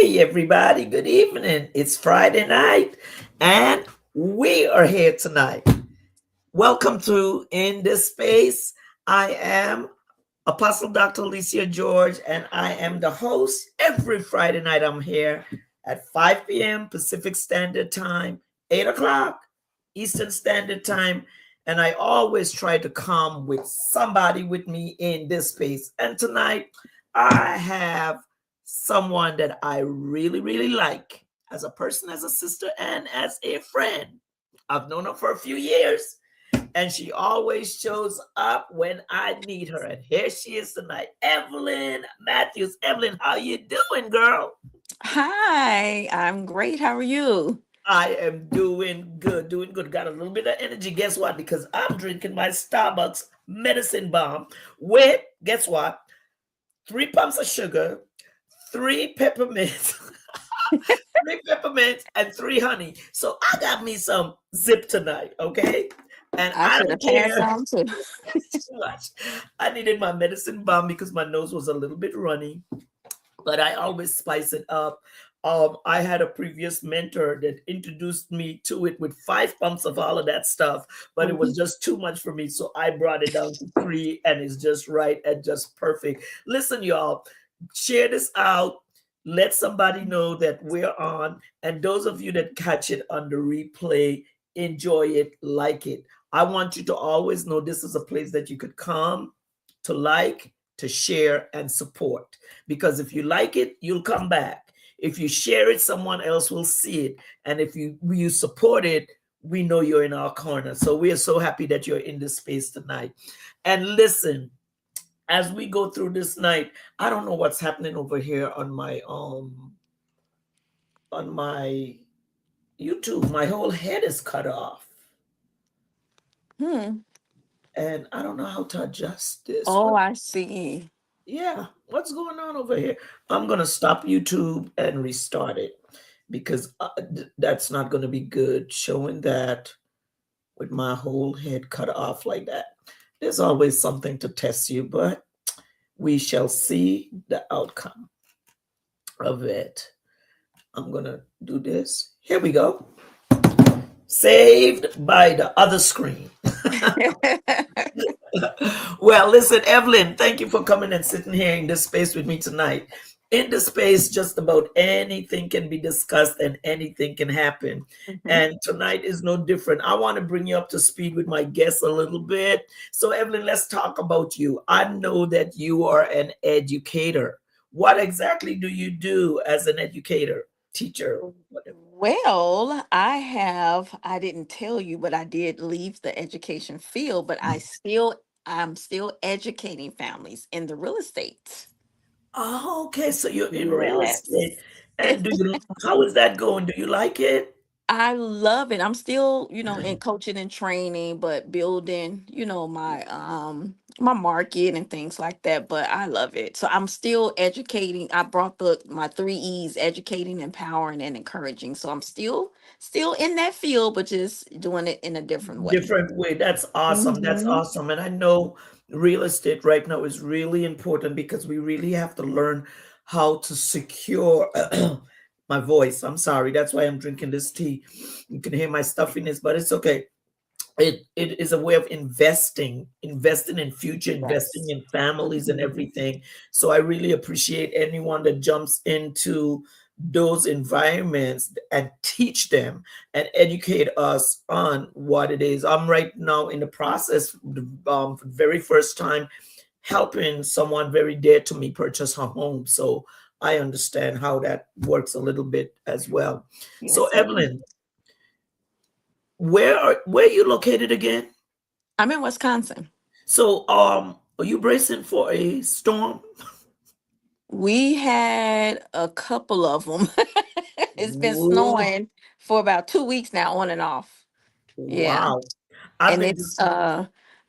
Hey, everybody, good evening. It's Friday night, and we are here tonight. Welcome to In This Space. I am Apostle Dr. Alicia George, and I am the host. Every Friday night, I'm here at 5 p.m. Pacific Standard Time, 8 o'clock Eastern Standard Time. And I always try to come with somebody with me in this space. And tonight, I have someone that I really, really like as a person, as a sister, and as a friend. I've known her for a few years, and she always shows up when I need her. And here she is tonight, Evelyn Matthews. Evelyn, how you doing, girl? Hi, I'm great. How are you? I am doing good, doing good. Got a little bit of energy. Guess what? Because I'm drinking my Starbucks medicine bomb with, guess what? 3 pumps of sugar, three peppermints, three peppermints, and three honey. So I got me some zip tonight, okay? And I I should have don't passed care on too. too much. I needed my medicine bomb because my nose was a little bit runny, but I always spice it up. I had a previous mentor that introduced me to it with 5 pumps of all of that stuff, but it was Mhm. just too much for me. So I brought it down to three, and it's just right and just perfect. Listen, y'all, share this out. Let somebody know that we're on. And those of you that catch it on the replay, enjoy it, like it. I want you to always know this is a place that you could come to like, to share, and support. Because if you like it, you'll come back. If you share it, someone else will see it. And if you support it, we know you're in our corner. So we are so happy that you're in this space tonight. And listen, as we go through this night, I don't know what's happening over here on my YouTube. My whole head is cut off. Hmm. And I don't know how to adjust this. Oh, I see. Yeah, what's going on over here? I'm gonna stop YouTube and restart it because that's not gonna be good. Showing that with my whole head cut off like that. There's always something to test you, but we shall see the outcome of it. I'm gonna do this. Here we go. Saved by the other screen. Well, listen, Evelyn, thank you for coming and sitting here in this space with me tonight. In this space, just about anything can be discussed and anything can happen. Mhm. And tonight is no different. I want to bring you up to speed with my guests a little bit. So, Evelyn, let's talk about you. I know that you are an educator. What exactly do you do as an educator, teacher, whatever? Well, I didn't tell you, but I did leave the education field, but I'm still educating families in the real estate. Oh, okay. So you're in real estate. Yes. And how is that going? Do you like it? I love it. I'm still, in coaching and training, but building, my market and things like that. But I love it. So I'm still educating. I brought the my three E's: educating, empowering, and encouraging. So I'm still in that field, but just doing it in a different way. Different way. That's awesome. That's Hmm. awesome. And I know real estate right now is really important because we really have to learn how to secure my voice. I'm sorry. That's why I'm drinking this tea. You can hear my stuffiness, but it's okay. It is a way of investing in future, investing Yes. in families and Mhm. everything. So I really appreciate anyone that jumps into those environments and teach them and educate us on what it is. I'm right now in the process, for the very first time, helping someone very dear to me purchase her home. So I understand how that works a little bit as well. So Yes, ma'am. Evelyn, where are you located again? I'm in Wisconsin. So, are you bracing for a storm? We had a couple of them. It's been Whoa, snowing for about 2 weeks now, on and off. Yeah. wow. I've And been it's just,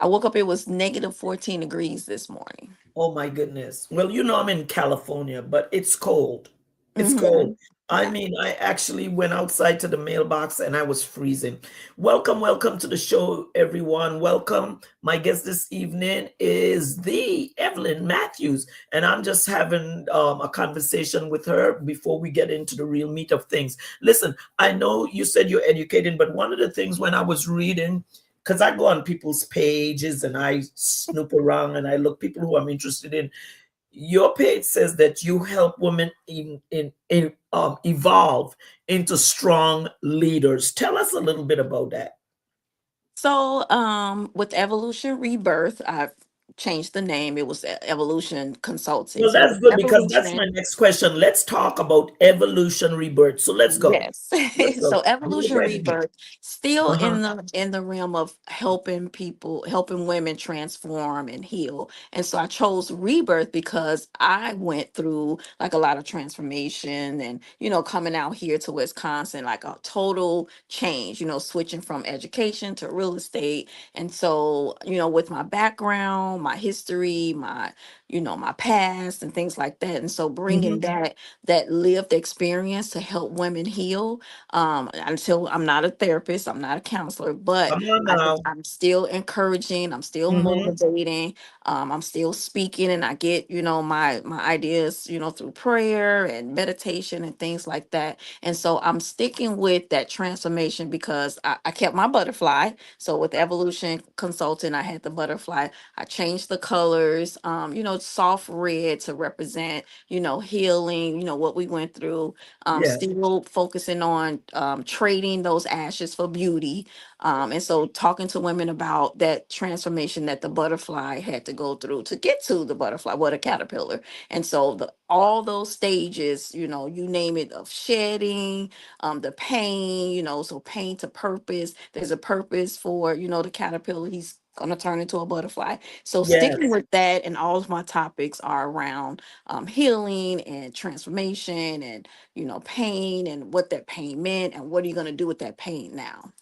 I woke up, it was negative 14 degrees this morning. oh my goodness. Well, I'm in California, but it's cold. It's cold. Mm-hmm. I Yeah. mean, I actually went outside to the mailbox and I was freezing. Welcome, welcome to the show, everyone. Welcome. My guest this evening is the Evelyn Matthews, and I'm just having a conversation with her before we get into the real meat of things. Listen, I know you said you're educating, but one of the things when I was reading, because I go on people's pages and I snoop around and I look people who I'm interested in, your page says that you help women evolve into strong leaders. Tell us a little bit about that. So, with Evolution Rebirth, I've changed the name. It was Evolution Consulting. Well, So that's with good because that's my Evolution, next question. Let's talk about evolution rebirth. So let's go. yes. Let's go. So Move Evolution right ahead. Rebirth, still Uh-huh. in the realm of helping people, helping women transform and heal. And so I chose Rebirth because I went through like a lot of transformation and, coming out here to Wisconsin, like a total change, switching from education to real estate. And so, with my background, my history, my past and things like that. And so bringing Hmm. that lived experience to help women heal. Until I'm not a therapist, I'm not a counselor, but Come on now. I'm still encouraging, I'm still Hmm. motivating, I'm still speaking, and I get my ideas through prayer and meditation and things like that. And so I'm sticking with that transformation because I kept my butterfly. So with Evolution Consulting, I had the butterfly. I changed the colors, soft red to represent healing, what we went through. Yes. Still focusing on trading those ashes for beauty. And so talking to women about that transformation that the butterfly had to go through to get to the butterfly, what a caterpillar. And so all those stages, you name it, of shedding, the pain, so pain to purpose. There's a purpose for, the caterpillar. He's going to turn into a butterfly. So sticking Yes. with that, and all of my topics are around healing and transformation and pain and what that pain meant and what are you going to do with that pain now.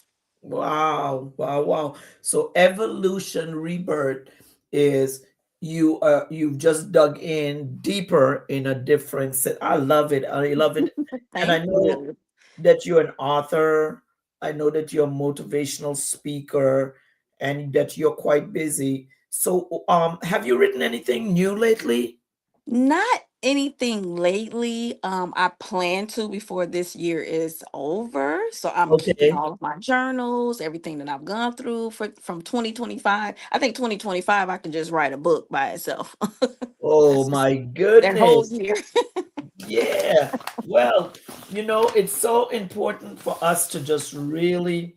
Wow, wow, wow. So evolution rebirth is you've just dug in deeper in a different set. I love it. I love it. And I Thank know you. that you're an author. I know that you're a motivational speaker and that you're quite busy. So have you written anything new lately? Not anything lately. I plan to before this year is over. So I'm keeping Okay. all of my journals, everything that I've gone through from 2025. I think 2025 I can just write a book by itself. Oh That's just my that whole goodness. year. Yeah. Well, it's so important for us to just really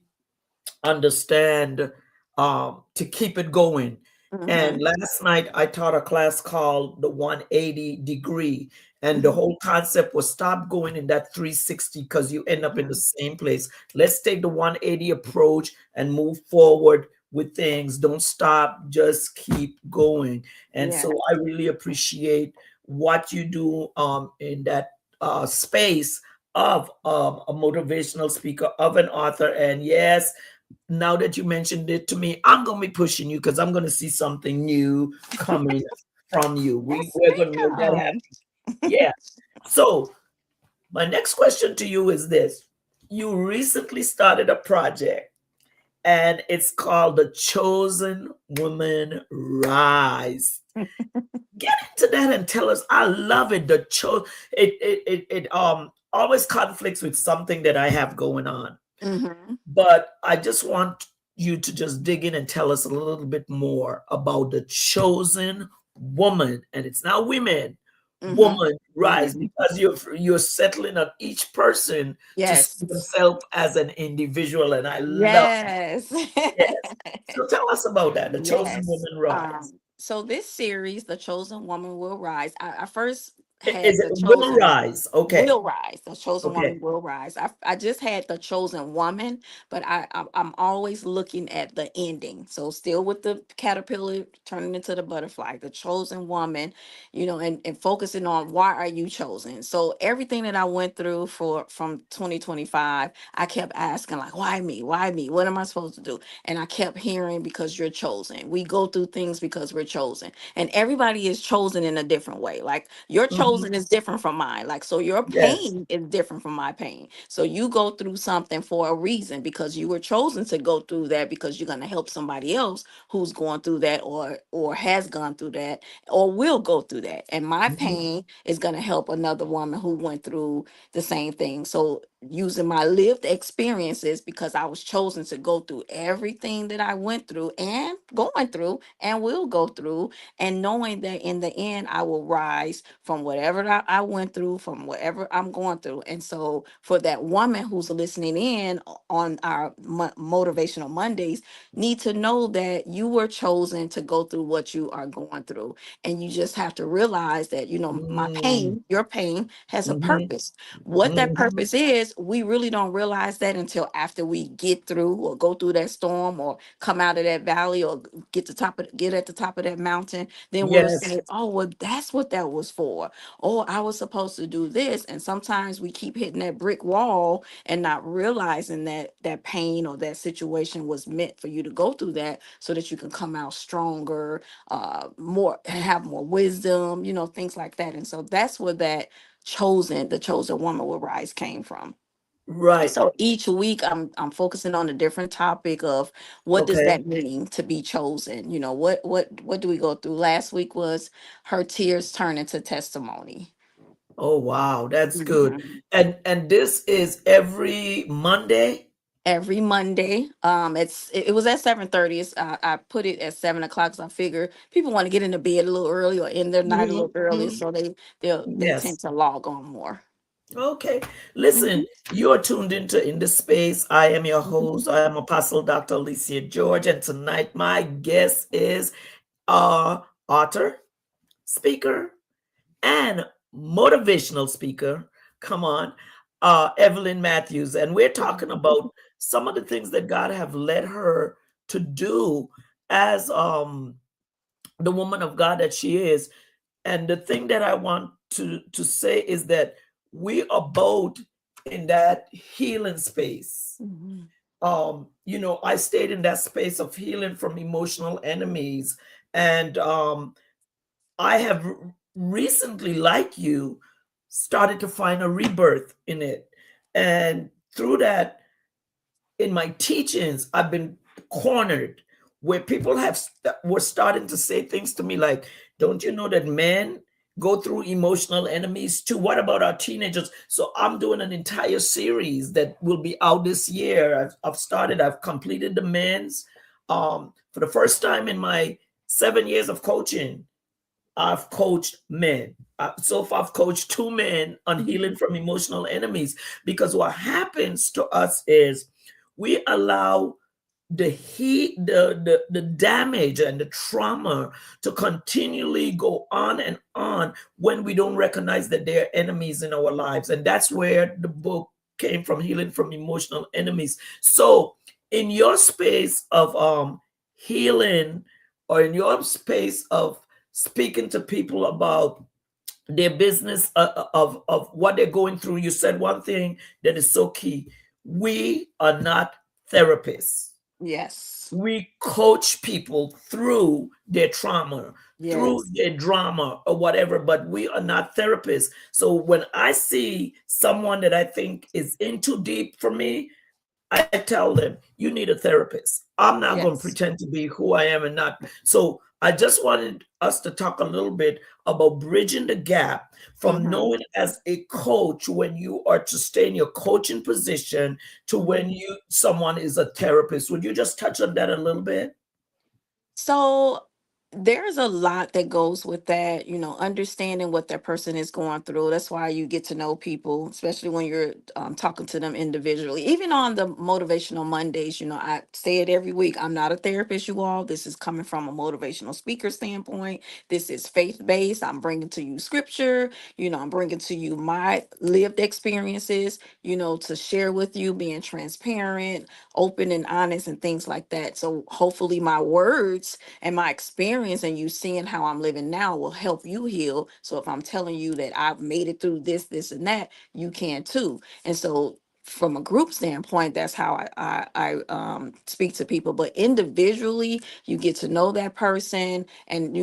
understand, to keep it going. And Hmm. last night I taught a class called the 180 degree, and the Hmm. whole concept was stop going in that 360 because you end up in the Hmm. same place. Let's take the 180 approach and move forward with things. Don't stop, just keep going. And Yeah. so I really appreciate what you do in that space of a motivational speaker, of an author. And yes, now that you mentioned it to me, I'm gonna be pushing you because I'm gonna see something new coming from you. Yes, We're gonna make that ma'am. happen. Yeah. So my next question to you is this: you recently started a project, and it's called the Chosen Woman Rise. Get into that and tell us. I love it. It always conflicts with something that I have going on. Hmm. But I just want you to just dig in and tell us a little bit more about the chosen woman, and it's not women, Hmm. woman rise, Women. because you're settling on each person to see Yes. themselves as an individual, and I love Yes. it. So tell us about that, the chosen Yes. woman rise. So this series, The Chosen Woman Will Rise, I first had Is it The will Chosen rise? Okay, Will Rise. The Chosen okay. Woman Will Rise. I just had The Chosen Woman, but I'm always looking at the ending. So still with the caterpillar turning into the butterfly, The Chosen Woman, and focusing on why are you chosen. So everything that I went through from 2025, I kept asking like, why me? Why me? What am I supposed to do? And I kept hearing because you're chosen. We go through things because we're chosen. And everybody is chosen in a different way. Like your Mhm. chosen is different from mine. Like, so your Yes. pain is different from my pain. So you go through something for a reason, because you were chosen to go through that, because you're going to help somebody else who's going through that, or has gone through that, or will go through that. And my Mhm. pain is going to help another woman who went through the same thing. So using my lived experiences, because I was chosen to go through everything that I went through and going through and will go through, and knowing that in the end I will rise from whatever I went through, from whatever I'm going through. And so for that woman who's listening in on our motivational Mondays, need to know that you were chosen to go through what you are going through. And you just have to realize that, my Mm. pain, your pain, has a Mhm. purpose. What that Mhm. purpose is, we really don't realize that until after we get through, or go through that storm, or come out of that valley, or get at the top of that mountain. Then we'll Yes. say, oh, well, that's what that was for. Oh, I was supposed to do this. And sometimes we keep hitting that brick wall and not realizing that that pain or that situation was meant for you to go through that, so that you can come out stronger, more, have more wisdom, things like that. And so that's where that the chosen woman will rise came from. Right. So each week I'm focusing on a different topic of what does Okay. that mean to be chosen. What do we go through? Last week was her tears turn into testimony. Oh wow, that's good. Mhm. And this is every Monday. Every Monday. It was at 7:30. I put it at 7 o'clock. So I figure people want to get into bed a little early, or end their night a Mhm. little early, Mhm. so they tend Yes. to log on more. Okay. Listen, Mhm. you are tuned into In the Space. I am your Mhm. host. I am Apostle Dr. Alicia George, and tonight my guest is author, speaker, and motivational speaker. Come on, Evelyn Matthews, and we're talking about some of the things that God have led her to do as the woman of God that she is. And the thing that I want to say is that we are both in that healing space. Mhm. I stayed in that space of healing from emotional enemies, and I have recently, like you, started to find a rebirth in it. And through that, in my teachings, I've been cornered where people were starting to say things to me like, "Don't you know that men go through emotional enemies too? What about our teenagers?" So I'm doing an entire series that will be out this year. I've completed the men's. For the first time in my 7 years of coaching, I've coached men. So far, I've coached two men on healing from emotional enemies, because what happens to us is we allow the heat, the damage and the trauma to continually go on and on when we don't recognize that they're enemies in our lives. And that's where the book came from, Healing from Emotional Enemies. So in your space of healing, or in your space of speaking to people about their business, of what they're going through, you said one thing that is so key: we are not therapists. Yes. We coach people through their trauma, through Yes. their drama or whatever, but we are not therapists. So when I see someone that I think is in too deep for me, I tell them, you need a therapist. I'm not going to Yes. pretend to be who I am and not. So I just wanted us to talk a little bit about bridging the gap from Mhm. knowing as a coach when you are to stay in your coaching position to when Mhm. someone is a therapist. Would you just touch on that a little bit? So there's a lot that goes with that, understanding what that person is going through. That's why you get to know people, especially when you're talking to them individually. Even on the motivational Mondays, I say it every week. I'm not a therapist, you all. This is coming from a motivational speaker standpoint. This is faith based. I'm bringing to you scripture. I'm bringing to you my lived experiences, to share with you, being transparent, open and honest, and things like that. So hopefully my words and my experience, and you seeing how I'm living now, will help you heal. So if I'm telling you that I've made it through this, and that, you can too. And so from a group standpoint, that's how I speak to people. But individually, you get to know that person, and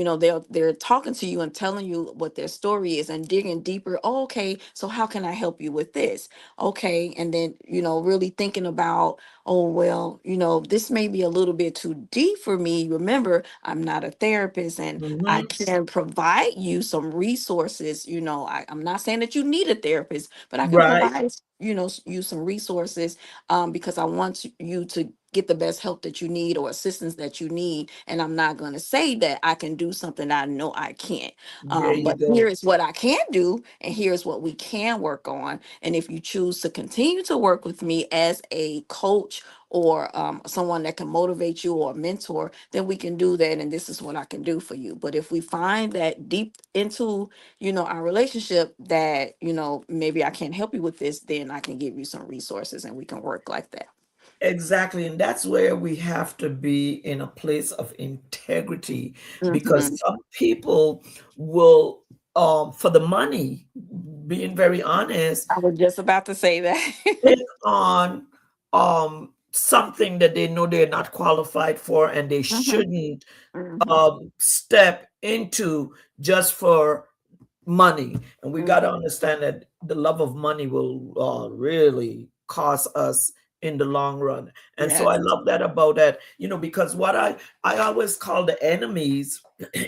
they're talking to you and telling you what their story is and digging deeper. Oh, okay, so how can I help you with this? Okay, and then really thinking about, oh well, this may be a little bit too deep for me. Remember, I'm not a therapist, and I Mhm. can provide you some resources. I'm not saying that you need a therapist, but I can Right. provide you some resources, because I want you to get the best help that you need or assistance that you need. And I'm not going to say that I can do something I know I can't. There you But here go. is what I can do, and here's what we can work on. And if you choose to continue to work with me as a coach, or someone that can motivate you, or a mentor, then we can do that. And this is what I can do for you. But if we find that deep into our relationship, that maybe I can't help you with this, then I can give you some resources and we can work like that. Exactly. And that's where we have to be in a place of integrity, Hmm. because some people will, for the money, being very honest, I was just about to say that. take on something that they know they're not qualified for and they Hmm. shouldn't Hmm. step into just for money. And we got to Hmm. understand that the love of money will really cost us in the long run. And so I Yes. love that about that, because what I always call the enemies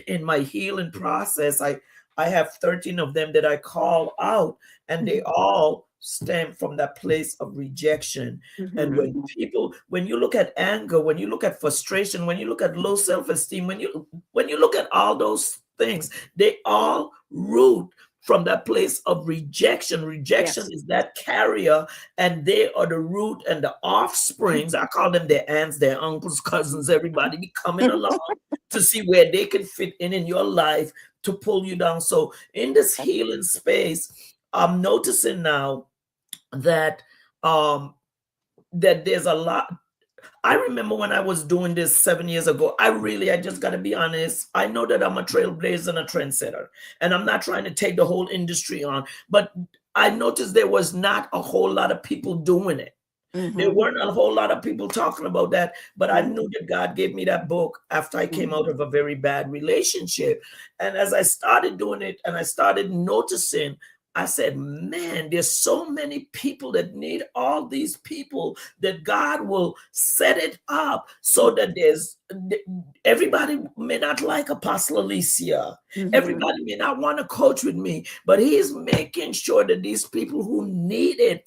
in my healing process, I have 13 of them that I call out, and they all stem from that place of rejection. And Hmm. when you look at anger, when you look at frustration, when you look at low self-esteem, when you look at all those things, they all root from that place of rejection. Rejection Yes. is that carrier, and they are the root and the offsprings. I call them their aunts, their uncles, cousins, everybody be coming along to see where they can fit in your life to pull you down. So in this healing space, I'm noticing now that um that there's a lot. I remember when I was doing this 7 years ago, I just got to be honest. I know that I'm a trailblazer and a trendsetter, and I'm not trying to take the whole industry on, but I noticed there was not a whole lot of people doing it. There Hmm. weren't a whole lot of people talking about that, but I knew that God gave me that book after I came out of a very bad relationship. And as I started doing it and I started noticing, I said, man, there's so many people that need all these people that God will set it up so that everybody may not like Apostle Alicia. Hmm. Everybody may not want to coach with me, but he's making sure that these people who need it,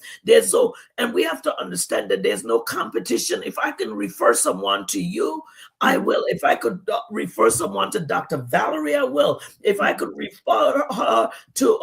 and we have to understand that there's no competition. If I can refer someone to you, I Hmm. will. If I could refer someone to Dr. Valerie, I will. If I could refer her to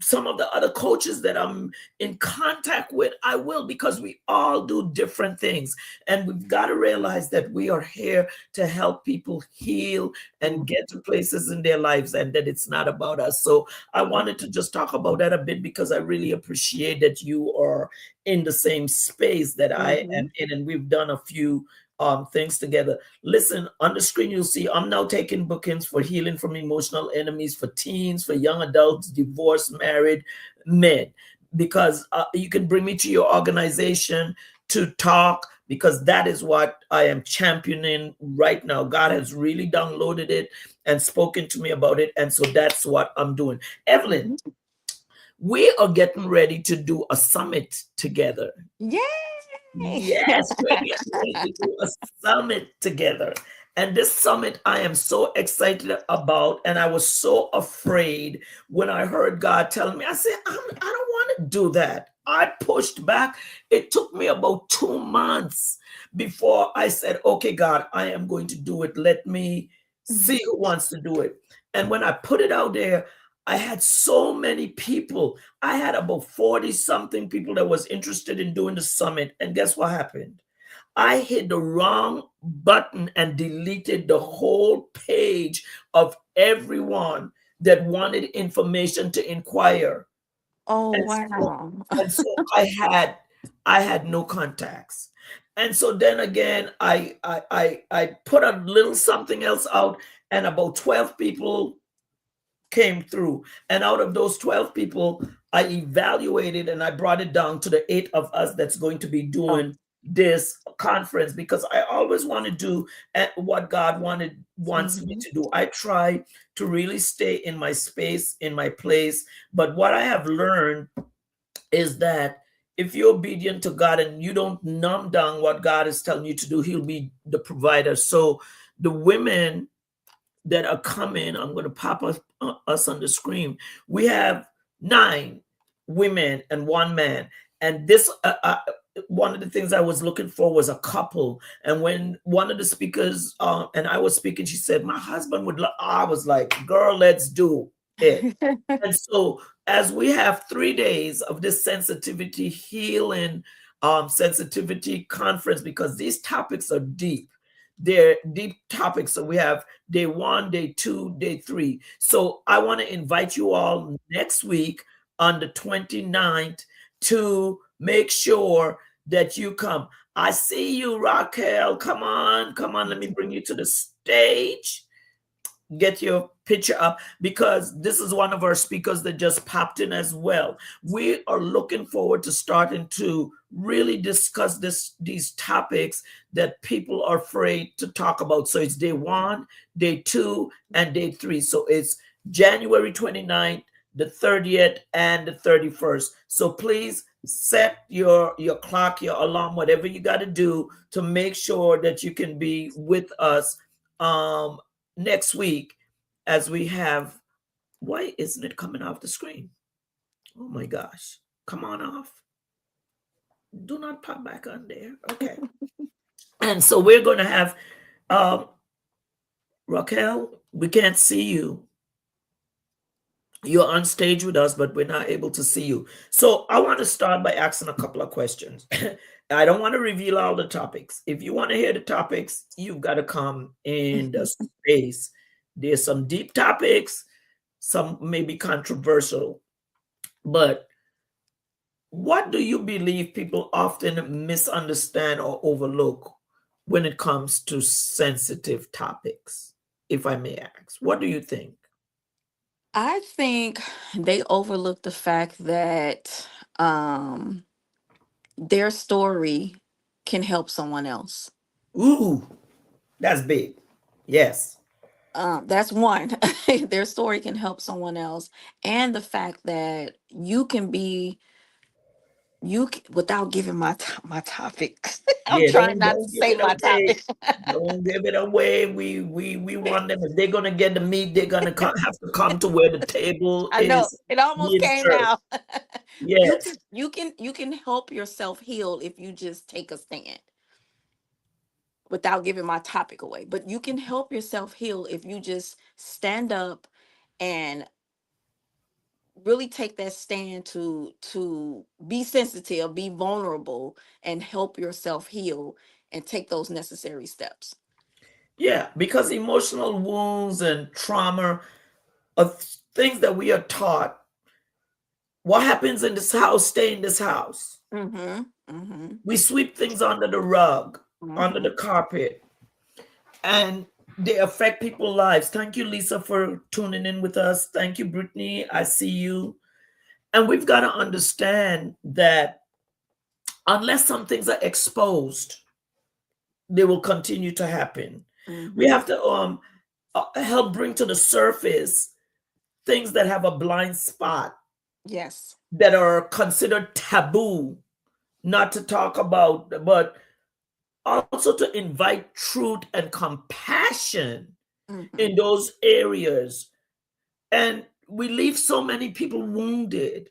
some of the other coaches that I'm in contact with, I will, because we all do different things. And we've got to realize that we are here to help people heal and get to places in their lives, and that it's not about us. So I wanted to just talk about that a bit, because I really appreciate that you are in the same space that I Hmm. am in, and we've done a few things together. Listen, on the screen, you'll see I'm now taking bookings for healing from emotional enemies for teens, for young adults, divorced, married men, because you can bring me to your organization to talk, because that is what I am championing right now. God has really downloaded it and spoken to me about it. And so that's what I'm doing. Evelyn, Hmm. we are getting ready to do a summit together. Yay! Yes, we're getting ready to do a summit together. And this summit I am so excited about. And I was so afraid when I heard God telling me, I said, I don't want to do that. I pushed back. It took me about 2 months before I said, okay, God, I am going to do it. Let me see who wants to do it. And when I put it out there, I had so many people. I had about 40 something people that was interested in doing the summit. And guess what happened? I hit the wrong button and deleted the whole page of everyone that wanted information to inquire. Oh, And so, wow. and so I had no contacts. And so then again, I put a little something else out, and about 12 people came through. And out of those 12 people, I evaluated and I brought it down to the 8 of us that's going to be Oh. doing this conference, because I always want to do what God wants me Mhm. to do. I try to really stay in my space, in my place. But what I have learned is that if you're obedient to God and you don't numb down what God is telling you to do, He'll be the provider. So the women that are coming, I'm going to pop us on the screen. We have 9 women and 1 man. And this, one of the things I was looking for was a couple. And when one of the speakers, and I was speaking, she said, my husband would, I was like, girl, let's do it. And so, as we have 3 days of this sensitivity healing, sensitivity conference, because these topics are deep. They're deep topics. So we have day 1, day 2, day 3. So I want to invite you all next week on the 29th to make sure that you come. I see you, Raquel. Come on, come on. Let me bring you to the stage. Get your picture up, because this is one of our speakers that just popped in as well. We are looking forward to starting to really discuss these topics that people are afraid to talk about. So it's day 1, day 2, and day 3. So it's January 29th, the 30th, and the 31st. So please set your clock, your alarm, whatever you got to do to make sure that you can be with us next week, as we have. Why isn't it coming off the screen? Oh my gosh. Come on off. Do not pop back on there. Okay. And so we're going to have Raquel, we can't see you. You're on stage with us, but we're not able to see you. So I want to start by asking a couple of questions. I don't want to reveal all the topics. If you want to hear the topics, you've got to come in the space. There's some deep topics, some may be controversial, but what do you believe people often misunderstand or overlook when it comes to sensitive topics? If I may ask, what do you think? I think they overlook the fact that their story can help someone else. Ooh, that's big. Yes. That's one. Their story can help someone else, and the fact that without giving my topic. I'm Yeah, trying not to don't give say it my away. topic. Don't give it away. We want them. If they're gonna get the meat, they're gonna have to come to where the table I know is it almost being came served. out. you Yes. can you can help yourself heal if you just take a stand without giving my topic away. But you can help yourself heal if you just stand up and really take that stand to be sensitive, be vulnerable, and help yourself heal and take those necessary steps. Yeah, because emotional wounds and trauma are things that we are taught. What happens in this house, stay in this house. Mm-hmm. Mm-hmm. We sweep things under the rug, under Mm-hmm. the carpet, and they affect people's lives. Thank you, Lisa, for tuning in with us. Thank you, Brittany. I see you. And we've got to understand that unless some things are exposed, they will continue to happen. We Mm-hmm. have to help bring to the surface things that have a blind spot, Yes. that are considered taboo not to talk about, but also to invite truth and compassion Mm-hmm. in those areas. And we leave so many people wounded.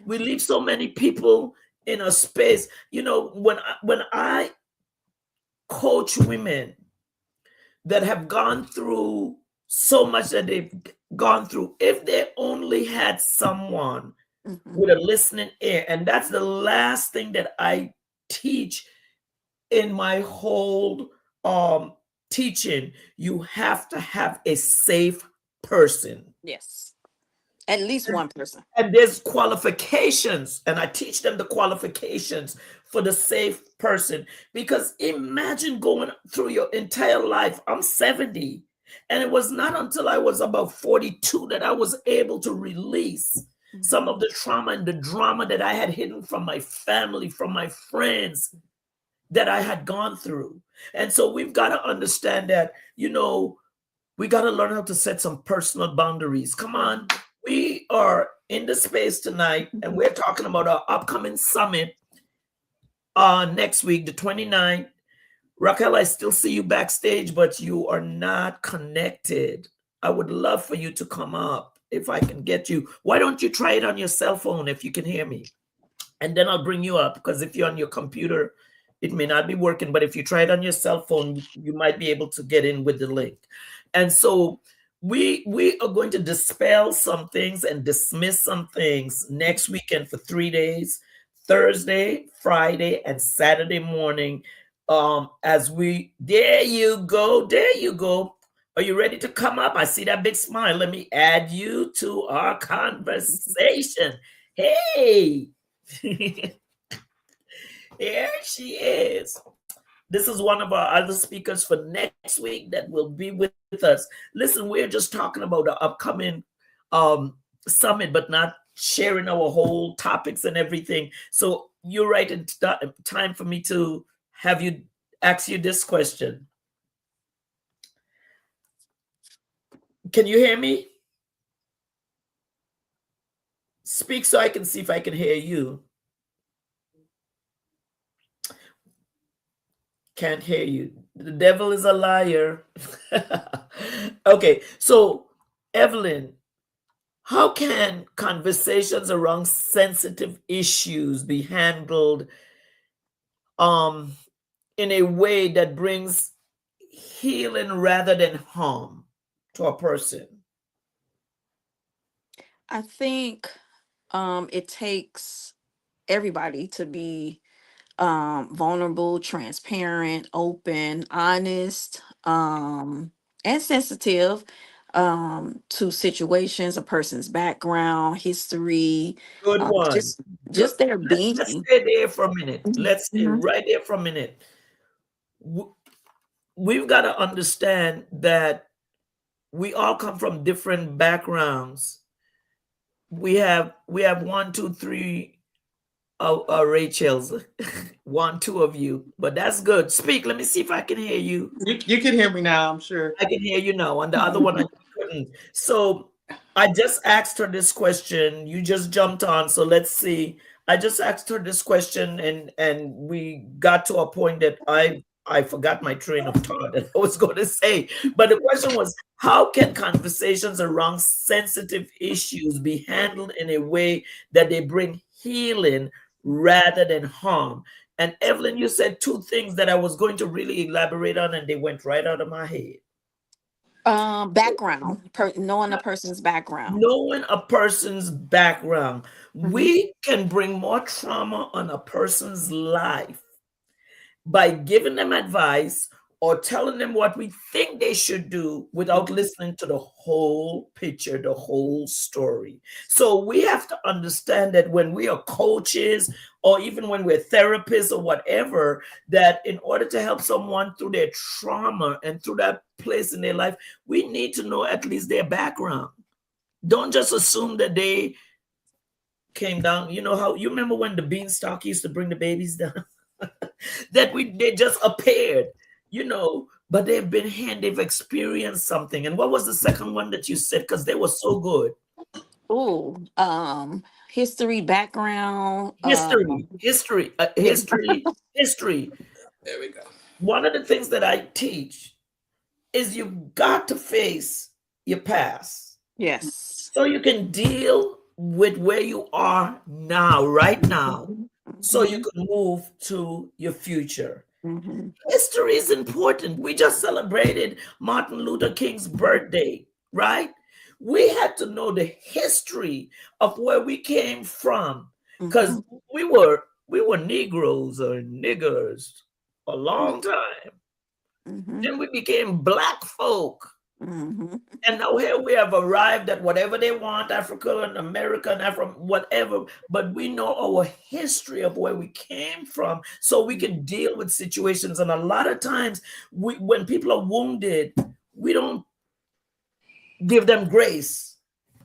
We Yes. leave so many people in a space. You know, when I coach women that have gone through so much that they've gone through, if they only had someone Mm-hmm. with a listening ear, and that's the last thing that I teach in my whole teaching, you have to have a safe person. Yes. At least one person. And there's qualifications, and I teach them the qualifications for the safe person. Because imagine going through your entire life. I'm 70. And it was not until I was about 42 that I was able to release some of the trauma and the drama that I had hidden from my family, from my friends that I had gone through. And so we've got to understand that, we got to learn how to set some personal boundaries. Come on. We are in the space tonight and we're talking about our upcoming summit next week, the 29th. Raquel, I still see you backstage, but you are not connected. I would love for you to come up if I can get you. Why don't you try it on your cell phone if you can hear me? And then I'll bring you up, because if you're on your computer, it may not be working. But if you try it on your cell phone, you might be able to get in with the link. And so we are going to dispel some things and dismiss some things next weekend for 3 days, Thursday, Friday, and Saturday morning. There you go. Are you ready to come up? I see that big smile. Let me add you to our conversation. Hey, here she is. This is one of our other speakers for next week that will be with us. Listen, we're just talking about the upcoming summit, but not sharing our whole topics and everything. So you're right in time for me to have you ask you this question. Can you hear me? Speak so I can see if I can hear you. Can't hear you. The devil is a liar. Okay, so Evelyn, how can conversations around sensitive issues be handled in a way that brings healing rather than harm to a person? I think it takes everybody to be vulnerable, transparent, open, honest, and sensitive to situations, a person's background, history, Good one. just their Let's being. stay there for a minute. Let's stay Mhm. right there for a minute. We've got to understand that we all come from different backgrounds. We have 1, 2, 3 Rachel's. 1, 2 of you, but that's good. Speak. Let me see if I can hear you. You can hear me now, I'm sure. I can hear you now. And the other one I couldn't. So I just asked her this question. You just jumped on. So let's see. I just asked her this question, and we got to a point that I forgot my train of thought that I was going to say. But the question was, how can conversations around sensitive issues be handled in a way that they bring healing rather than harm? And Evelyn, you said 2 things that I was going to really elaborate on, and they went right out of my head. Background, knowing a person's background. Knowing a person's background. Mhm. We can bring more trauma on a person's life by giving them advice or telling them what we think they should do without listening to the whole picture, the whole story. So we have to understand that when we are coaches or even when we're therapists or whatever, that in order to help someone through their trauma and through that place in their life, we need to know at least their background. Don't just assume that they came down. You know how you remember when the beanstalk used to bring the babies down? That they just appeared, but they've been here and they've experienced something. And what was the second one that you said? Because they were so good. Oh, history, background, History. There we go. One of the things that I teach is you've got to face your past. yes. So you can deal with where you are now, right now, so you can move to your future. Mhm. History is important. We just celebrated Martin Luther King's birthday, right? We had to know the history of where we came from, because we were Negroes or niggers a long time. Mhm. Then we became black folk. Mhm. And now here we have arrived at whatever they want, Africa and America and Afro, whatever. But we know our history of where we came from, so we can deal with situations. And a lot of times, when people are wounded, we don't give them grace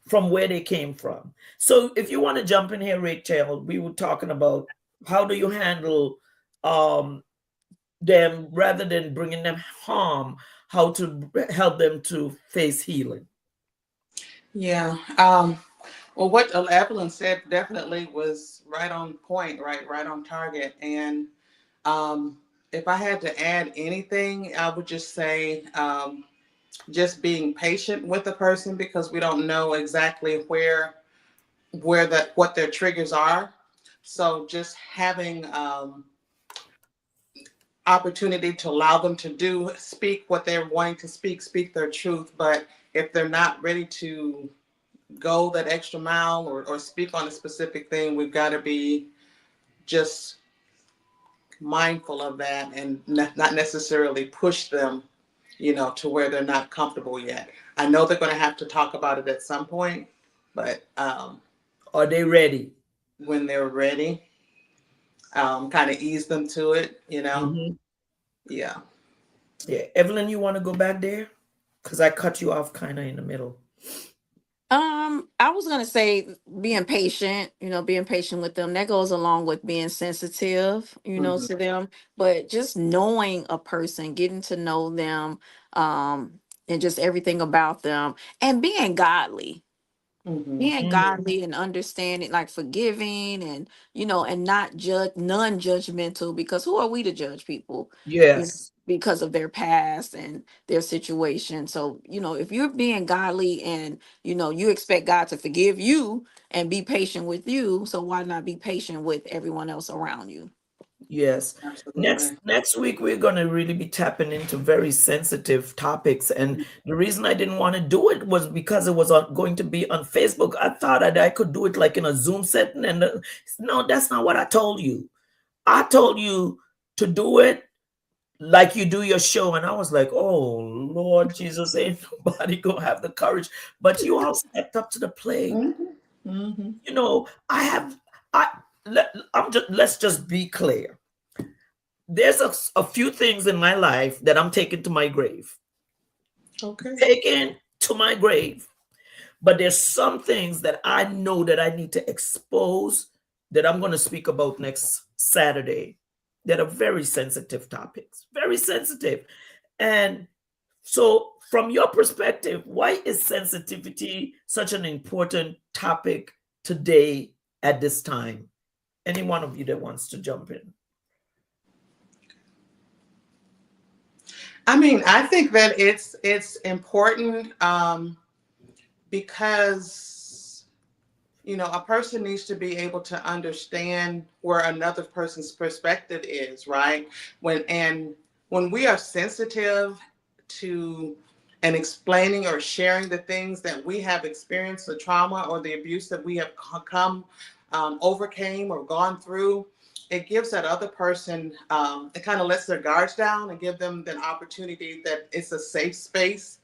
from where they came from. So if you want to jump in here, Rachel, we were talking about how do you handle um, them rather than bringing them harm, how to help them to face healing. Yeah. Well, what Evelyn said definitely was right on point, right on target. And um, if I had to add anything, I would just say just being patient with the person because we don't know exactly where that what their triggers are. So just having opportunity to allow them to speak what they're wanting to speak their truth. But if they're not ready to go that extra mile or speak on a specific thing, we've got to be just mindful of that and not necessarily push them, to where they're not comfortable yet. I know they're going to have to talk about it at some point, but Are they ready? when they're ready, kind of ease them to it. Mhm. Yeah. Yeah. Evelyn, you want to go back there? Because I cut you off kind of in the middle. I was gonna say being patient, being patient with them. That goes along with being sensitive, Hmm. to them. But just knowing a person, getting to know them, and just everything about them, and being godly. Hmm. Being Mm, godly and understanding, like forgiving and and not non-judgmental, because who are we to judge people, yes. because of their past and their situation. So, if you're being godly and you expect God to forgive you and be patient with you, so why not be patient with everyone else around you? Yes. Next Absolutely. next week we're going to really be tapping into very sensitive topics, and the reason I didn't want to do it was because it was going to be on Facebook. I thought that I could do it like in a Zoom setting, and no, that's not what I told you. I told you to do it like you do your show, and I was like, "Oh Lord Jesus, ain't nobody gonna have the courage." But you all stepped up to the plate. Hmm. Hmm. I have. I'm just. Let's just be clear. There's a few things in my life that I'm taking to my grave. Okay. Taking to my grave. But there's some things that I know that I need to expose that I'm going to speak about next Saturday that are very sensitive topics. Very sensitive. And so, from your perspective, why is sensitivity such an important topic today at this time? Any one of you that wants to jump in? I mean, I think that it's important because a person needs to be able to understand where another person's perspective is, right? When we are sensitive to and explaining or sharing the things that we have experienced, the trauma or the abuse that we have come overcame or gone through, it gives that other person, it kind of lets their guards down and give them the opportunity that it's a safe space.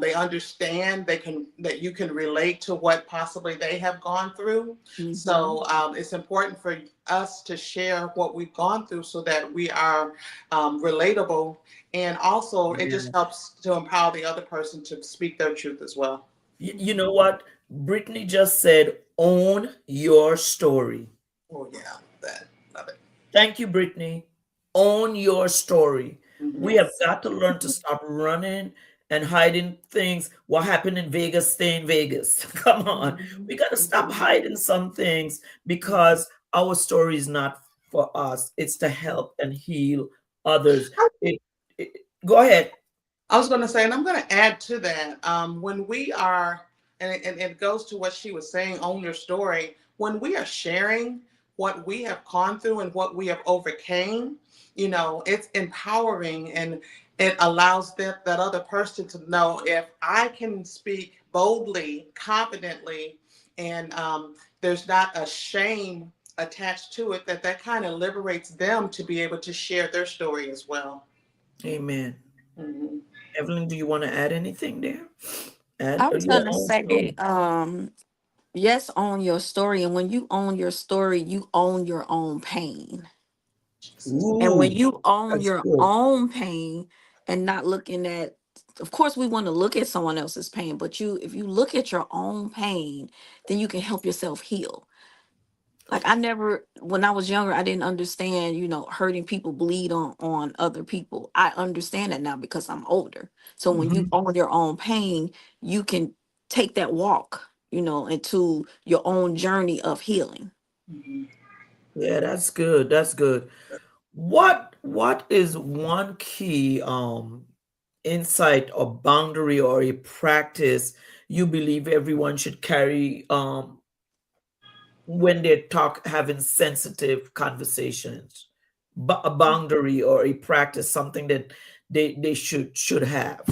They understand that you can relate to what possibly they have gone through. Hmm. So it's important for us to share what we've gone through so that we are relatable, and also it just helps to empower the other person to speak their truth as well. You know what? Brittany just said, own your story. Oh yeah, that love it. Thank you, Brittany. Own your story. We have Yes. got to learn to stop running and hiding things. What happened in Vegas, stay in Vegas. Come on. We got to stop Mhm. hiding some things because our story is not for us, it's to help and heal others. It, it, Go ahead. I was going to say, and I'm going to add to that, when we are, and it goes to what she was saying, own your story. When we are sharing what we have gone through and what we have overcame, it's empowering, and it allows that other person to know, if I can speak boldly, confidently, and there's not a shame attached to it, that kind of liberates them to be able to share their story as well. Amen. Mhm. Evelyn, do you want to add anything there? Add I was your gonna own say, story. yes, own your story. And when you own your story, you own your own pain. And when Ooh, you own that's your good. own pain and not looking at of course we want to look at someone else's pain, but if you look at your own pain, then you can help yourself heal. Like I never, when I was younger, I didn't understand, hurting people bleed on other people. I understand that now because I'm older. So when you Mhm. own your own pain, you can take that walk, into your own journey of healing. Mhm. Yeah, that's good. That's good. What is one key insight or boundary or a practice you believe everyone should carry when they talk having sensitive conversations? A boundary or a practice, something that they should have.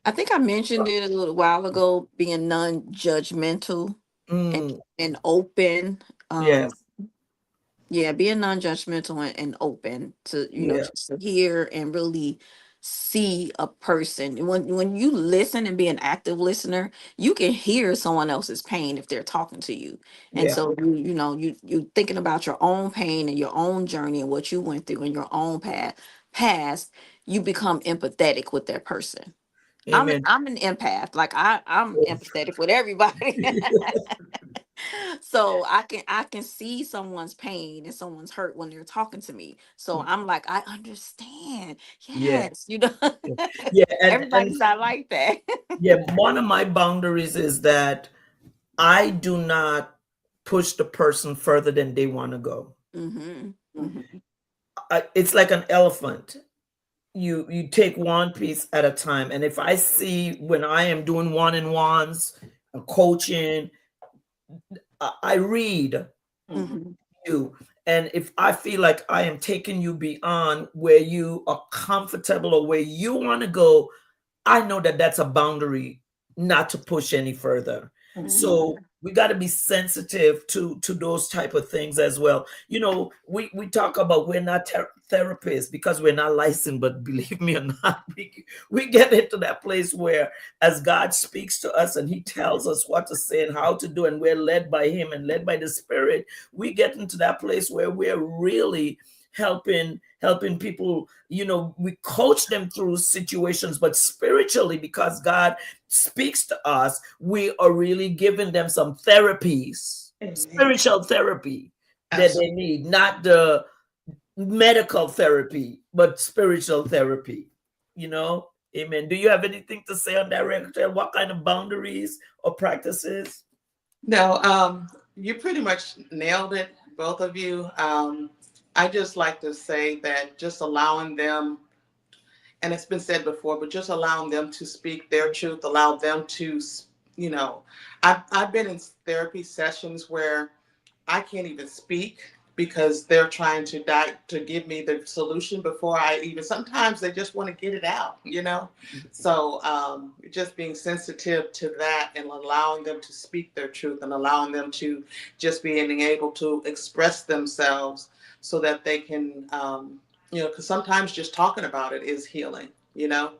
I think I mentioned it a little while ago, being non-judgmental and Mm, and open. Um, yes. yeah, being non-judgmental and open to, Yeah. just to hear and really see a person. And when you listen and be an active listener, you can hear someone else's pain if they're talking to you. And Yeah. so you thinking about your own pain and your own journey and what you went through in your own past, you become empathetic with that person. I'm an, Amen. I'm an empath. Like I'm empathetic with everybody. So I can see someone's pain and someone's hurt when they're talking to me. So I'm like, I understand. Yeah. Yes, Yeah. And everybody's not like that. yeah, one of my boundaries is that I do not push the person further than they want to go. Hmm. Hmm. It's like an elephant. You take one piece at a time, and if I see when I am doing one-on-ones, coaching, I read Mhm. Hmm. you, and if I feel like I am taking you beyond where you are comfortable or where you want to go, I know that that's a boundary not to push any further. Hmm. So we got to be sensitive to those type of things as well. We talk about we're not therapists because we're not licensed, but believe me or not, we get into that place where as God speaks to us and he tells us what to say and how to do, and we're led by him and led by the Spirit, we get into that place where we're really helping people. We coach them through situations, but spiritually, because God speaks to us, we are really giving them some therapies, Amen. spiritual therapy that they Absolutely. need, not the medical therapy, but spiritual therapy. Amen. Do you have anything to say on that, Rachel? What kind of boundaries or practices? No, you pretty much nailed it, both of you. I just like to say that just allowing them, and it's been said before, but just allowing them to speak their truth, allow them to, you know, I've been in therapy sessions where I can't even speak because they're trying to give me the solution before I even. Sometimes they just want to get it out. So just being sensitive to that and allowing them to speak their truth and allowing them to just being able to express themselves so that they can, because sometimes just talking about it is healing. Yeah.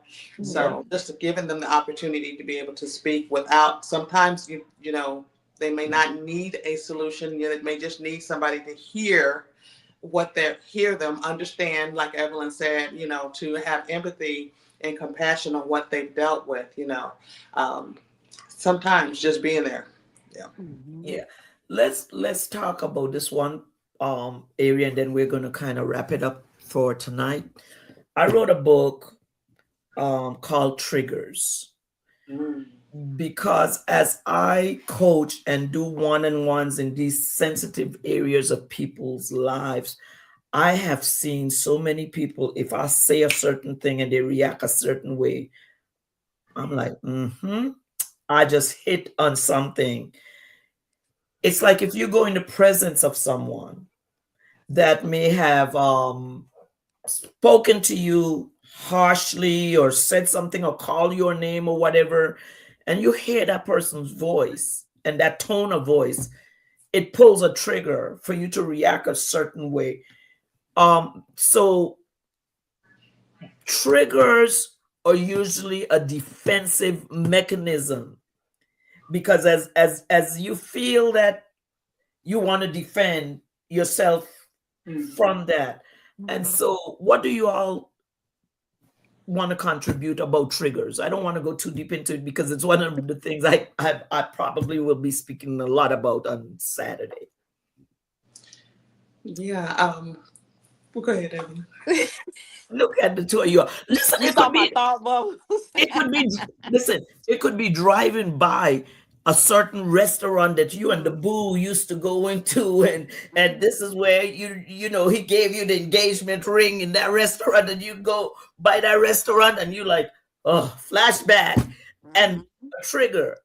So just giving them the opportunity to be able to speak without. Sometimes they may not need a solution. They may just need somebody to hear them understand, like Evelyn said, to have empathy and compassion on what they've dealt with. Um, Sometimes just being there. Yeah. Hmm. Yeah. Let's talk about this one area, and then we're gonna kind of wrap it up for tonight. I wrote a book called Triggers, Mm. because as I coach and do one-on-ones in these sensitive areas of people's lives, I have seen so many people, if I say a certain thing and they react a certain way, I'm like, I just hit on something. It's like if you go in the presence of someone that may have spoken to you harshly or said something or called your name or whatever, and you hear that person's voice and that tone of voice, it pulls a trigger for you to react a certain way. So triggers are usually a defensive mechanism, because as you feel that you want to defend yourself Mm. from that. And so, what do you all want to contribute about triggers? I don't want to go too deep into it because it's one of the things I probably will be speaking a lot about on Saturday. Yeah. Well, go ahead, Evan. Look at the two of you. Listen, You it could saw my be thought bubble. it could be listen, it could be driving by a certain restaurant that you and the boo used to go into, and this is where he gave you the engagement ring in that restaurant, and you go by that restaurant and you like, oh, flashback and a trigger.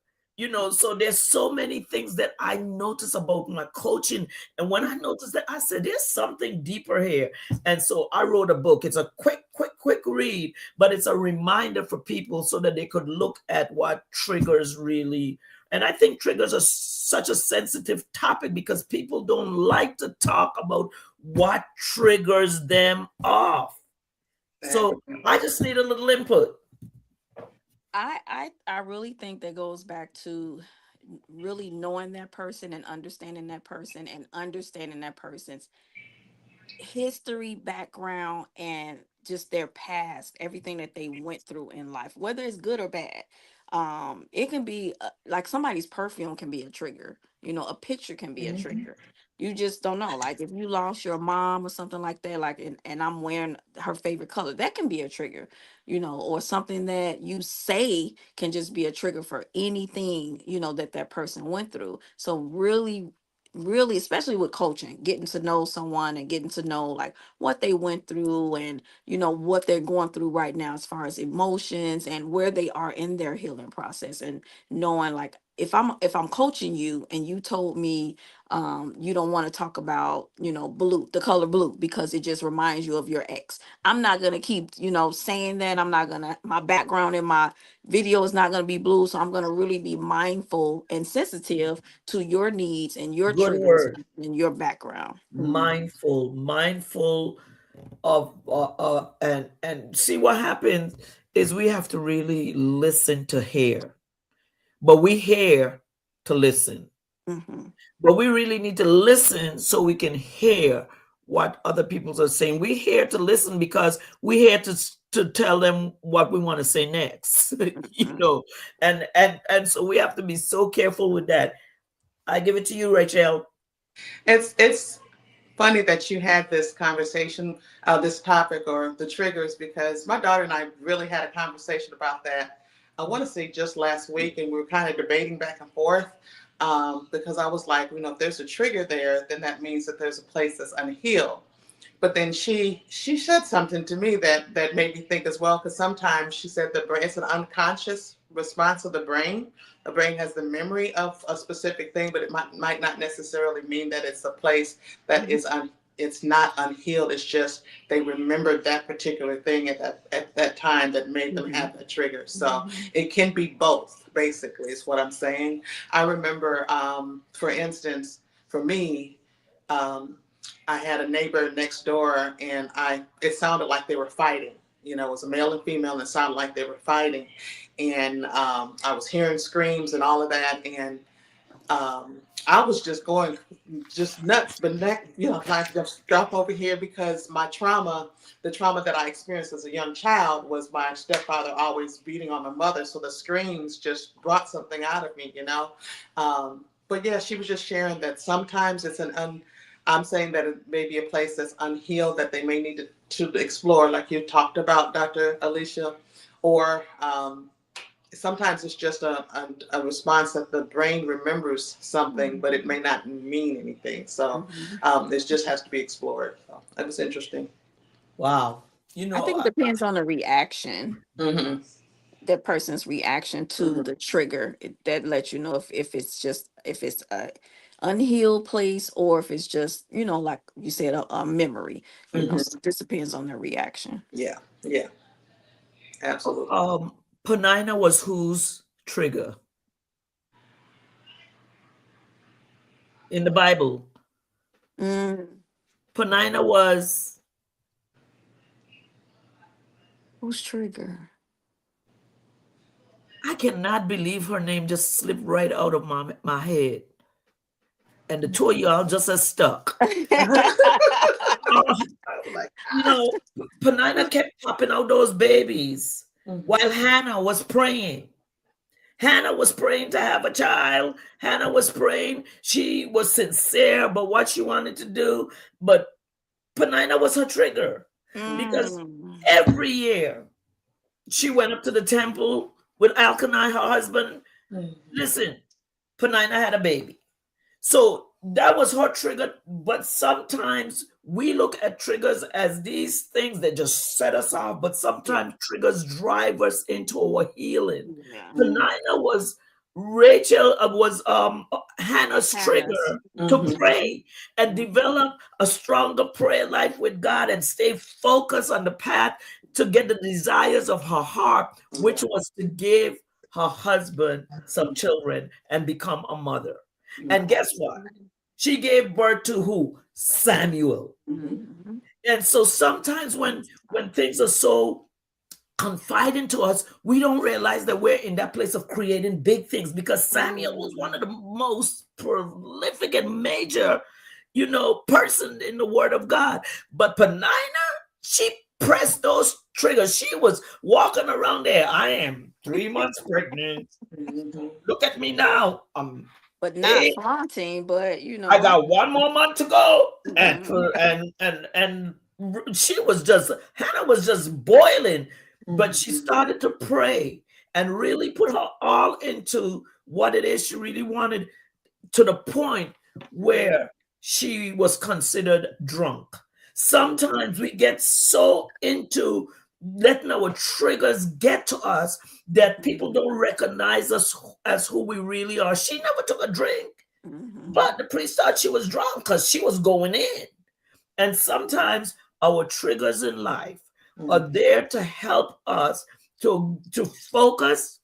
So there's so many things that I notice about my coaching. And when I noticed that, I said, there's something deeper here. And so I wrote a book. It's a quick read, but it's a reminder for people so that they could look at what triggers really. And I think triggers are such a sensitive topic because people don't like to talk about what triggers them off. So I just need a little input. I really think that goes back to really knowing that person and understanding that person's history, background, and just their past, everything that they went through in life, whether it's good or bad. It can be like somebody's perfume can be a trigger. A picture can be a trigger. You just don't know. Like if you lost your mom or something like that, like and I'm wearing her favorite color, that can be a trigger. Or something that you say can just be a trigger for anything that person went through. So really, especially with coaching, getting to know someone and getting to know like what they went through and what they're going through right now as far as emotions and where they are in their healing process, and knowing like if I'm coaching you and you told me you don't want to talk about blue, the color blue, because it just reminds you of your ex. I'm not going to keep saying that. I'm not going to, my background in my video is not going to be blue, so I'm going to really be mindful and sensitive to your needs and your Good triggers word. and your background. Mindful of and see what happens is we have to really listen to hear, but we hear to listen. Mm-hmm. But we really need to listen so we can hear what other people are saying. We here to listen because we here to tell them what we want to say next. And so we have to be so careful with that. I give it to you, Rachel. It's funny that you had this conversation, this topic or the triggers, because my daughter and I really had a conversation about that. I want to say just last week, and we were kind of debating back and forth because I was like, if there's a trigger there, then that means that there's a place that's unhealed. But then she said something to me that made me think as well, because sometimes she said the brain, it's an unconscious response of the brain. The brain has the memory of a specific thing, but it might not necessarily mean that it's a place that is it's not unhealed. It's just they remembered that particular thing at that time that made them have that trigger. So it can be both, basically, is what I'm saying. I remember, for instance, for me, I had a neighbor next door, and it sounded like they were fighting. It was a male and female, and it sounded like they were fighting. And I was hearing screams and all of that, and I was just going just nuts. But like just drop over here, because my trauma, the trauma that I experienced as a young child, was my stepfather always beating on my mother. So the screams just brought something out of me. But yeah, she was just sharing that sometimes it's I'm saying that it may be a place that's unhealed that they may need to explore, like you talked about, Dr. Alicia, or sometimes it's just a response that the brain remembers something, but it may not mean anything. So this just has to be explored. So that was interesting. Wow. I think it depends on the reaction. Mm-hmm. The person's reaction to the trigger, that lets you know if it's a unhealed place, or if it's just like you said, a memory. So this depends on their reaction. Yeah, absolutely. Penina was whose trigger in the Bible? Penina was whose trigger? I cannot believe her name just slipped right out of my head. and the two of y'all just are stuck. I was like, You know, Penina kept popping out those babies mhm. while Hannah was praying. Hannah was praying to have a child. Hannah was praying. She was sincere about what she wanted to do, but Penina was her trigger because Mm. every year she went up to the temple with Elkanah, her husband. Mhm. Listen, Penina had a baby. So that was her trigger. But sometimes we look at triggers as these things that just set us off, but sometimes triggers drive us into our healing. Yeah. Penina was Hannah's trigger Hannah's. to Mhm. pray and develop a stronger prayer life with God and stay focused on the path to get the desires of her heart, which was to give her husband some children and become a mother. And guess what? She gave birth to who? Samuel. Mhm. And so sometimes when things are so confiding to us, we don't realize that we're in that place of creating big things, because Samuel was one of the most prolific and major, person in the Word of God. But Penina, she pressed those triggers. She was walking around there. I am 3 months pregnant. Mhm. Look at me now. But not Hey, flaunting, but I got 1 more month to go, and Mhm. she was just Hannah was just boiling, but she Mhm. started to pray and really put her all into what it is she really wanted, to the point where she was considered drunk. Sometimes we get so into letting our triggers get to us that people don't recognize us as who we really are. She never took a drink, Mhm. but the priest thought she was drunk because she was going in. And sometimes our triggers in life are there to help us to focus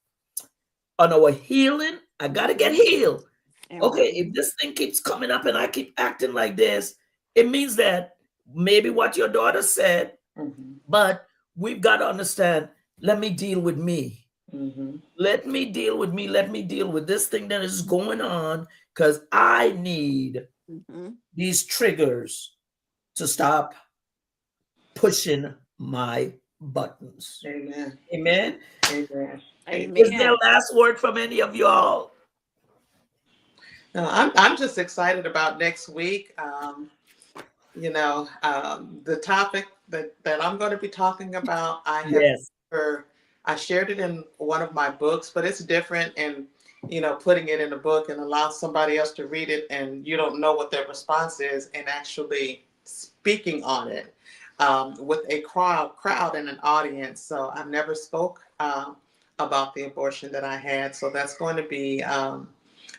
on our healing. I got to get healed. Okay, if this thing keeps coming up and I keep acting like this, it means that maybe what your daughter said, Mhm. but we've got to understand, let me deal with me. Mhm. Let me deal with me. Let me deal with this thing that is going on, because I need Mhm. these triggers to stop pushing my buttons. Amen. Amen. Amen. Is there a Amen. last word from any of y'all? No, I'm just excited about next week. The topic that I'm going to be talking about, Yes. I shared it in one of my books, but it's different, and putting it in a book and allow somebody else to read it, and you don't know what their response is, and actually speaking on it with a crowd and an audience. So I've never spoke about the abortion that I had, so that's going to be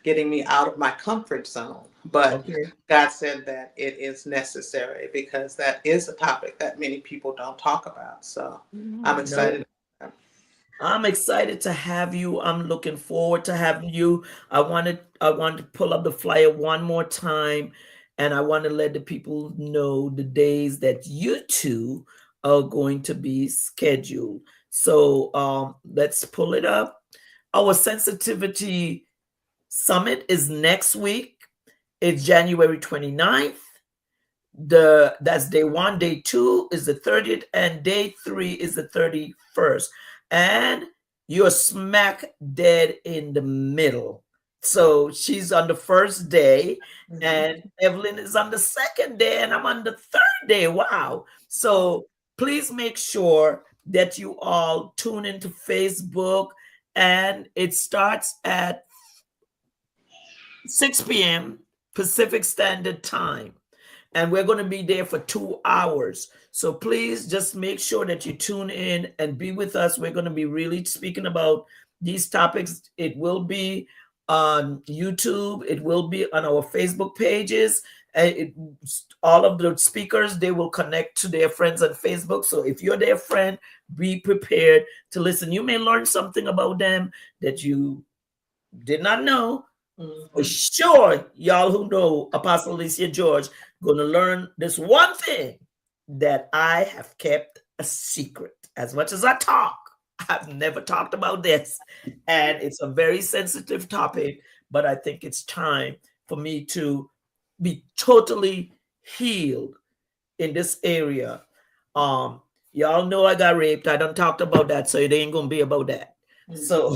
getting me out of my comfort zone. But Okay. God said that it is necessary because that is a topic that many people don't talk about. So I'm No, excited. I'm excited to have you. I'm looking forward to having you. I want to pull up the flyer one more time, and I want to let the people know the days that you two are going to be scheduled. So let's pull it up. Our sensitivity summit is next week. It's January 29th. That's day 1. Day 2 is the 30th, and day 3 is the 31st. And you're smack dead in the middle. So she's on the first day, and Evelyn is on the second day, and I'm on the third day. Wow. So please make sure that you all tune into Facebook, and it starts at 6 p.m. Pacific Standard Time. And we're going to be there for 2 hours. So please just make sure that you tune in and be with us. We're going to be really speaking about these topics. It will be on YouTube, it will be on our Facebook pages. All of the speakers, they will connect to their friends on Facebook. So if you're their friend, be prepared to listen. You may learn something about them that you did not know. For sure, y'all who know Apostle Alicia George going to learn this one thing that I have kept a secret. As much as I talk, I've never talked about this. And it's a very sensitive topic, but I think it's time for me to be totally healed in this area. Y'all know I got raped. I done talked about that, so it ain't gonna be about that. So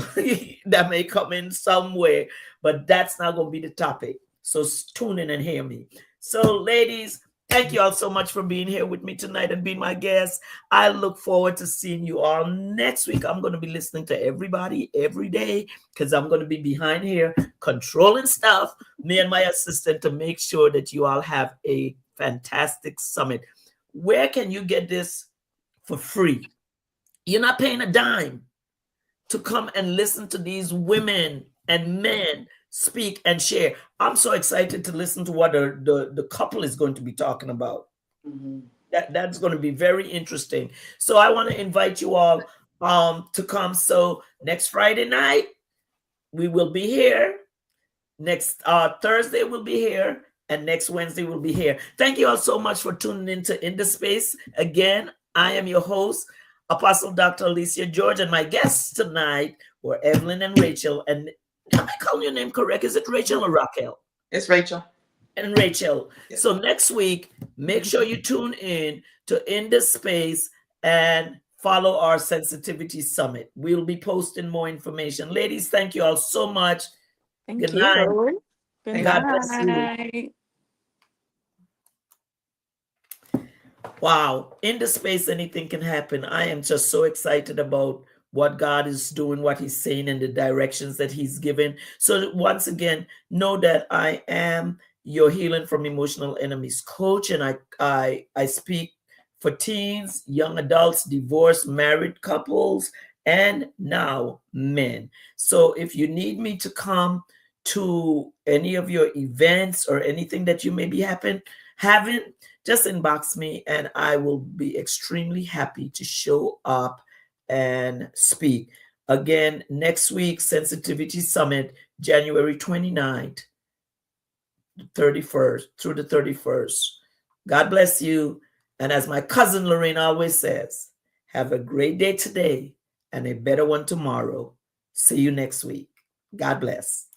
that may come in some way, but that's not gonna be the topic. So tune in and hear me. So, ladies, thank you all so much for being here with me tonight and being my guest. I look forward to seeing you all next week. I'm going to be listening to everybody every day because I'm going to be behind here controlling stuff, me and my assistant, to make sure that you all have a fantastic summit. Where can you get this for free? You're not paying a dime to come and listen to these women and men speak and share. I'm so excited to listen to what the couple is going to be talking about. That's going to be very interesting. So I want to invite you all to come. So next Friday night, we will be here. Next Thursday, we'll be here. And next Wednesday, we'll be here. Thank you all so much for tuning into In the Space. Again, I am your host, Apostle Dr. Alicia George, and my guests tonight were Evelyn and Rachel. And am I calling your name correct? Is it Rachel or Raquel? It's Rachel. And Rachel. Yes. So next week, make sure you tune in the Space and follow our Sensitivity Summit. We'll be posting more information. Ladies, thank you all so much. Good night. Good God night. bless you. Wow. In the Space, anything can happen. I am just so excited about what God is doing, what he's saying, and the directions that he's given. So once again, know that I am your Healing from Emotional Enemies coach, and I speak for teens, young adults, divorced, married couples, and now men. So if you need me to come to any of your events or anything that you may be having, just inbox me and I will be extremely happy to show up and speak. Again, next week, Sensitivity Summit, January 29th, 31st through the 31st. God bless you. And as my cousin Lorraine always says, have a great day today and a better one tomorrow. See you next week. God bless.